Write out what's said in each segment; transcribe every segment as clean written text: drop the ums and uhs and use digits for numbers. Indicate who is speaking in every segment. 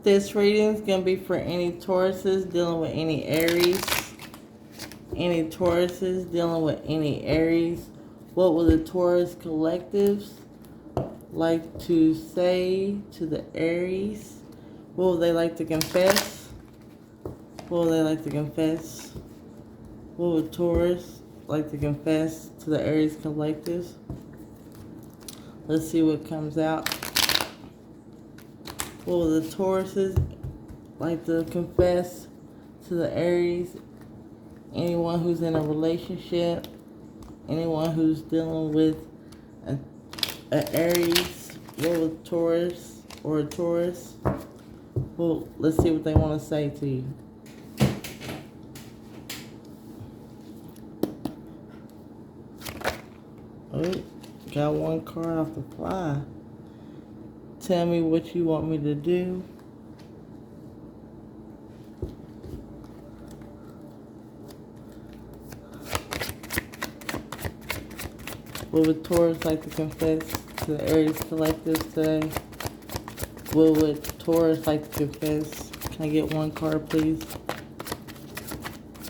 Speaker 1: This reading is going to be for any Tauruses dealing with any Aries. Any Tauruses dealing with any Aries. What will the Taurus collectives like to say to the Aries? What will they like to confess? What will they like to confess? What would Taurus like to confess to the Aries collectives? Let's see what comes out. What will the Tauruses like to confess to the Aries? Anyone who's in a relationship, anyone who's dealing with an Aries, what will Taurus or a Taurus? Well, let's see what they want to say to you. Oh, got one card off the fly. Tell me what you want me to do. What would Taurus like to confess to the Aries collective today? What would Taurus like to confess? Can I get one card, please?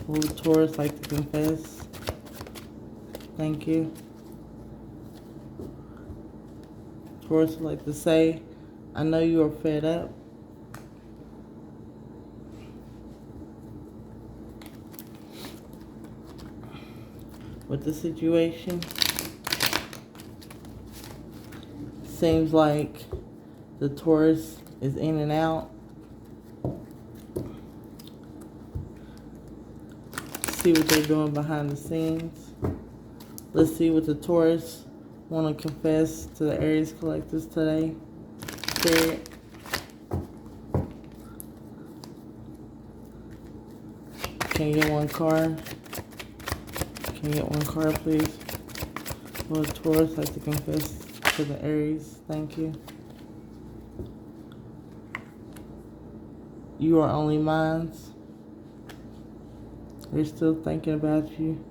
Speaker 1: What would Taurus like to confess? Thank you. Taurus would like to say, I know you are fed up. With the situation. Seems like the Taurus is in and out. See what they're doing behind the scenes. Let's see what the Taurus want to confess to the Aries collectives today. Spirit. Can you get one card? Can you get one card, please? Will the Taurus like to confess to the Aries? Thank you. You are only mine. They're still thinking about you,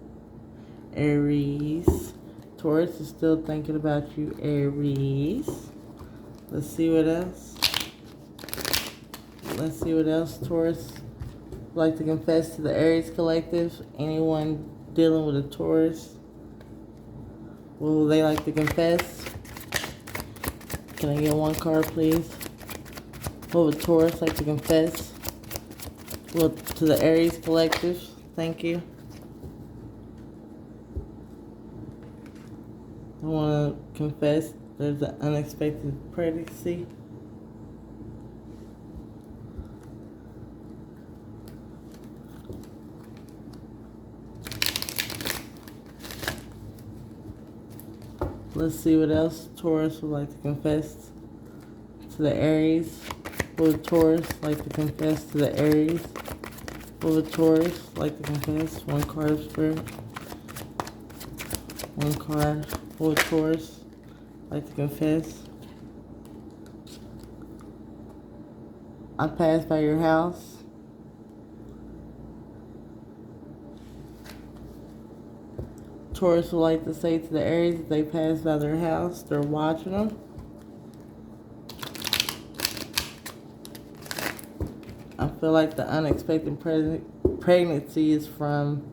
Speaker 1: Aries. Taurus is still thinking about you, Aries. Let's see what else. Let's see what else Taurus would like to confess to the Aries collective. Anyone dealing with a Taurus, what will they like to confess? Can I get one card, please? What would Taurus like to confess? Well, to the Aries collective. Thank you. I want to confess there's an unexpected pregnancy. Let's see what else Taurus would like to confess to the Aries. What would Taurus like to confess to the Aries? What would Taurus like to confess? One card of Spirit. One card. What would Taurus like to confess? I passed by your house. Taurus would like to say to the Aries if they pass by their house, they're watching them. I feel like the unexpected pregnancy is from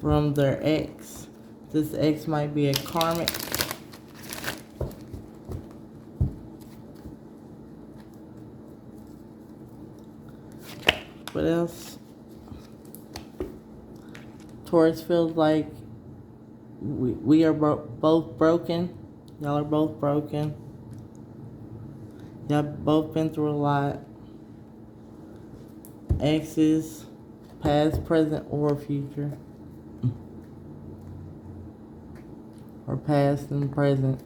Speaker 1: their ex. This ex might be a karmic. What else? Taurus feels like we are both broken. Y'all are both broken. Y'all both been through a lot. Exes, past, present, or future. Or past and present.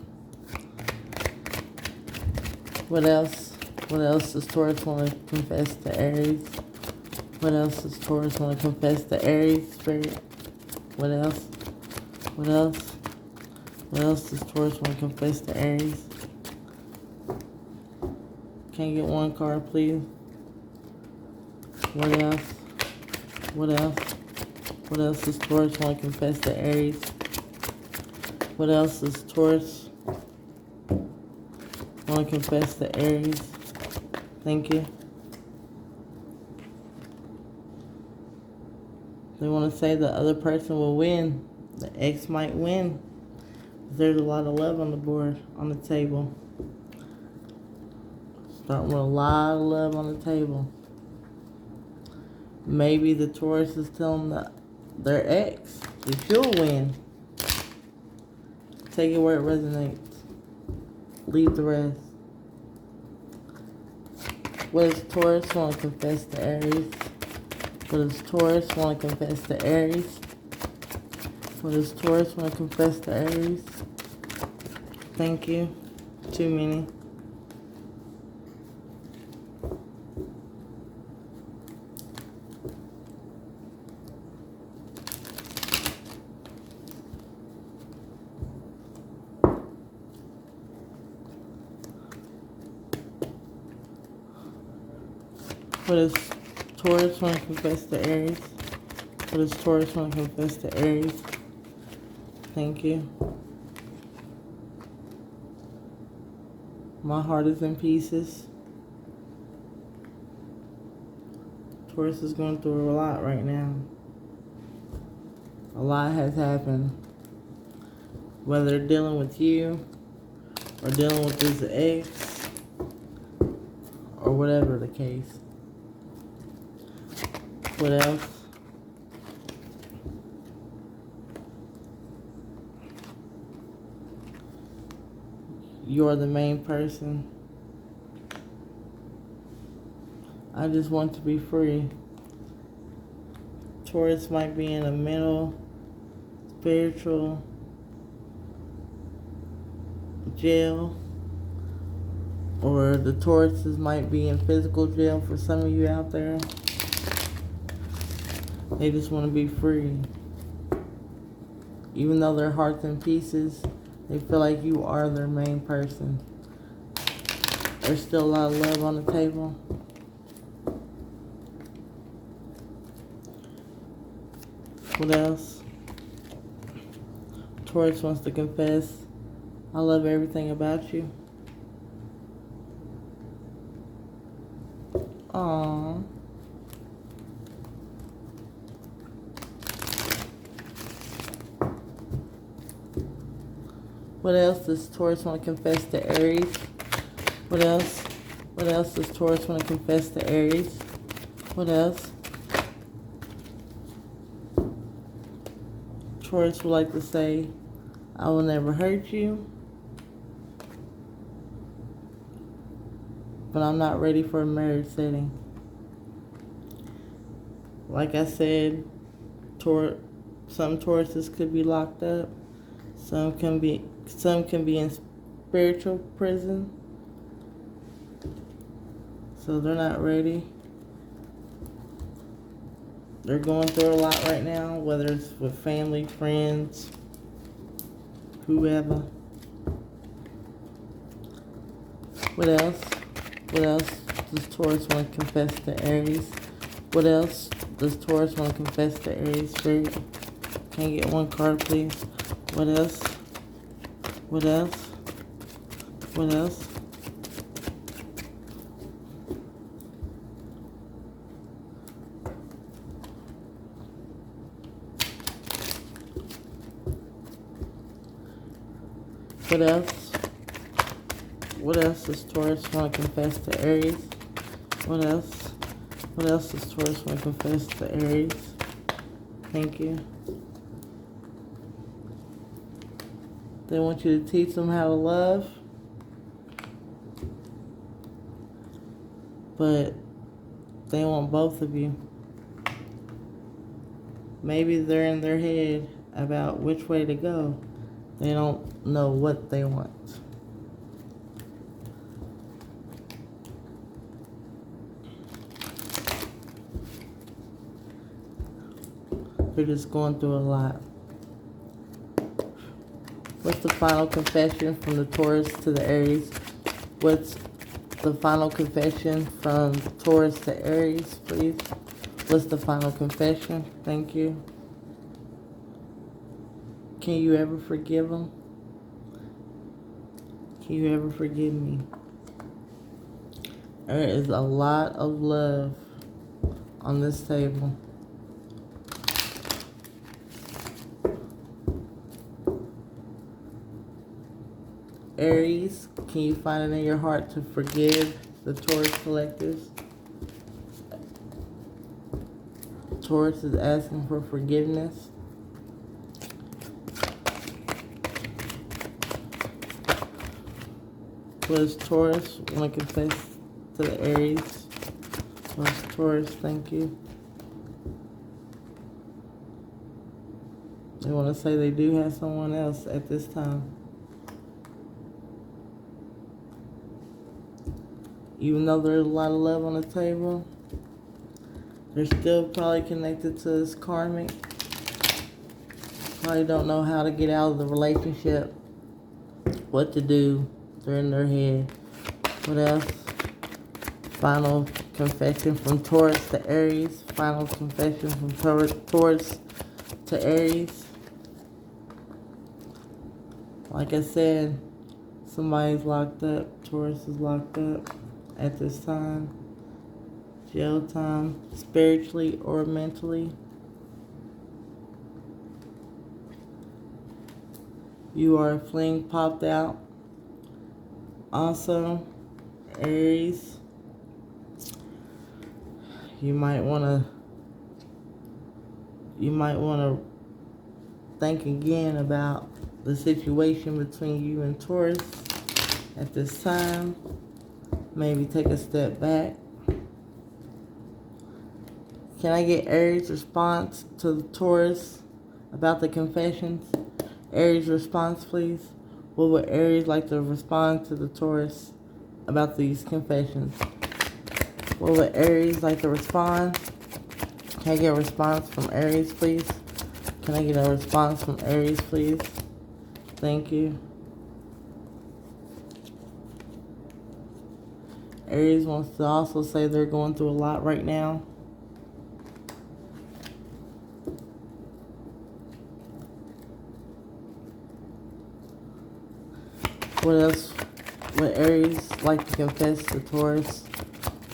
Speaker 1: What else? What else does Taurus want to confess to Aries? What else does Taurus want to confess to Aries, Spirit? What else? What else? What else does Taurus want to confess to Aries? Can you get one card, please? What else? What else? What else does Taurus want to confess to Aries? What else does Taurus want to confess to Aries? Thank you. They want to say the other person will win. The ex might win. There's a lot of love on the board, on the table. Starting with a lot of love on the table. Maybe the Taurus is telling their ex that you'll win. Take it where it resonates. Leave the rest. What does Taurus want to confess to Aries? What does Taurus want to confess to Aries? What does Taurus want to confess to Aries? Thank you. Too many. What does Taurus want to confess to Aries? What does Taurus want to confess to Aries? Thank you. My heart is in pieces. Taurus is going through a lot right now. A lot has happened. Whether dealing with you or dealing with this ex or whatever the case. What else? You're the main person. I just want to be free. Taurus might be in a mental, spiritual jail, or the Tauruses might be in physical jail for some of you out there. They just want to be free. Even though their heart's in pieces, they feel like you are their main person. There's still a lot of love on the table. What else? Taurus wants to confess, I love everything about you. Aww. What else does Taurus want to confess to Aries? What else? What else does Taurus want to confess to Aries? What else? Taurus would like to say, I will never hurt you, but I'm not ready for a marriage setting. Like I said, some Tauruses could be locked up. Some can be in spiritual prison. So they're not ready. They're going through a lot right now, whether it's with family, friends, whoever. What else? What else does Taurus want to confess to Aries? What else does Taurus want to confess to Aries? Spirit, can you get one card, please? What else? What else? What else? What else? What else does Taurus want to confess to Aries? What else? What else does Taurus want to confess to Aries? Thank you. They want you to teach them how to love. But they want both of you. Maybe they're in their head about which way to go. They don't know what they want. They're just going through a lot. What's the final confession from the Taurus to the Aries? What's the final confession from the Taurus to Aries, please? What's the final confession? Thank you. Can you ever forgive them? Can you ever forgive me? There is a lot of love on this table. Aries, can you find it in your heart to forgive the Taurus collectives? Taurus is asking for forgiveness. What does Taurus want to confess to the Aries? What does Taurus, thank you. They want to say they do have someone else at this time. Even though there's a lot of love on the table, they're still probably connected to this karmic. Probably don't know how to get out of the relationship, what to do. They're in their head. What else? Final confession from Taurus to Aries. Final confession from Taurus to Aries. Like I said, somebody's locked up. Taurus is locked up at this time. Jail time, spiritually or mentally. You are fleeing popped out. Also, Aries, you might want to think again about the situation between you and Taurus at this time. Maybe take a step back. Can I get Aries' response to the Taurus about the confessions? Aries' response, please. What would Aries like to respond to the Taurus about these confessions? What would Aries like to respond? Can I get a response from Aries, please? Can I get a response from Aries, please? Thank you. Aries wants to also say they're going through a lot right now. What else would Aries like to confess to Taurus?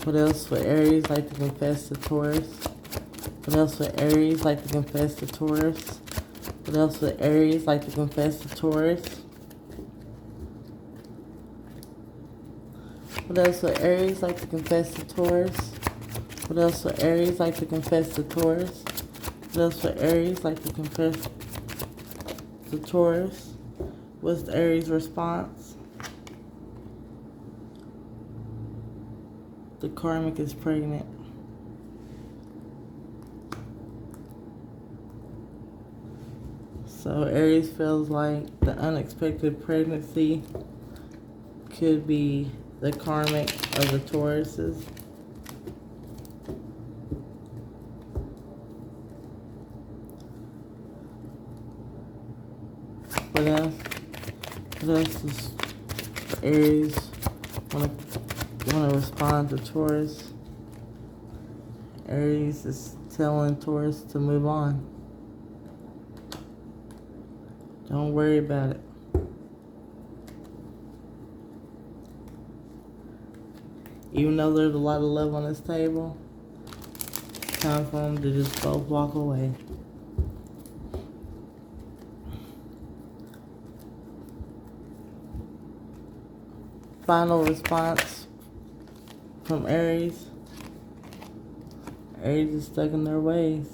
Speaker 1: What else would Aries like to confess to Taurus? What else would Aries like to confess to Taurus? What else would Aries like to confess to Taurus? What else would Aries like to confess to Taurus? What else would Aries like to confess to Taurus? What else would Aries like to confess to Taurus? What's the Aries' response? The karmic is pregnant. So Aries feels like the unexpected pregnancy could be the karmic of the Tauruses. What else? What else does Aries want to respond to Taurus? Aries is telling Taurus to move on. Don't worry about it. Even though there's a lot of love on this table, it's time for them to just both walk away. Final response from Aries. Aries is stuck in their ways.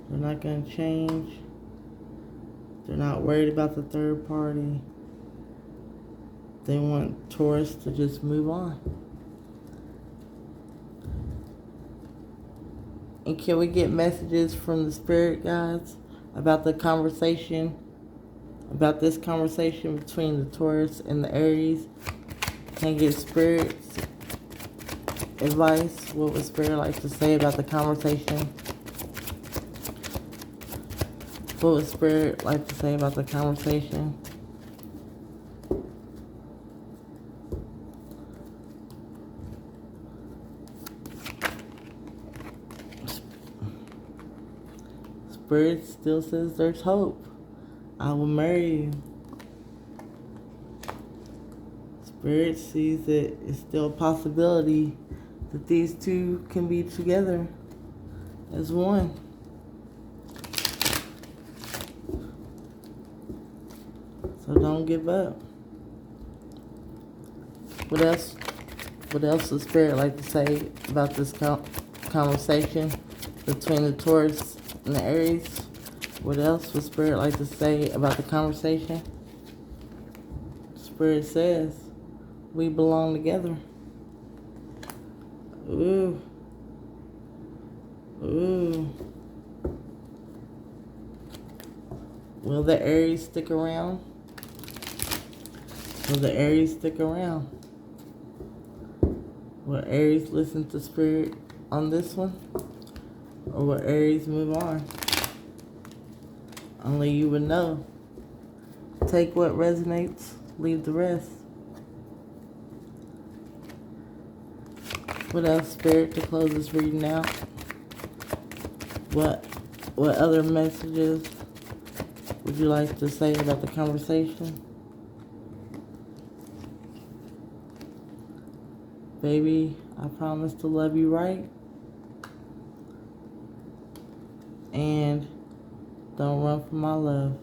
Speaker 1: They're not going to change. They're not worried about the third party. They want Taurus to just move on. And can we get messages from the spirit guides about the conversation, about this conversation between the Taurus and the Aries? Can I get spirit's advice? What would spirit like to say about the conversation? What would spirit like to say about the conversation? Spirit still says there's hope. I will marry you. Spirit sees that it's still a possibility that these two can be together as one. So don't give up. What else? What else does Spirit like to say about this conversation between the Taurus and the Aries? What else would Spirit like to say about the conversation? Spirit says, we belong together. Ooh. Ooh. Will the Aries stick around? Will the Aries stick around? Will Aries listen to Spirit on this one? Or will Aries move on? Only you would know. Take what resonates, leave the rest. What else, Spirit, to close this reading out? What other messages would you like to say about the conversation? Baby, I promise to love you right. And don't run from my love.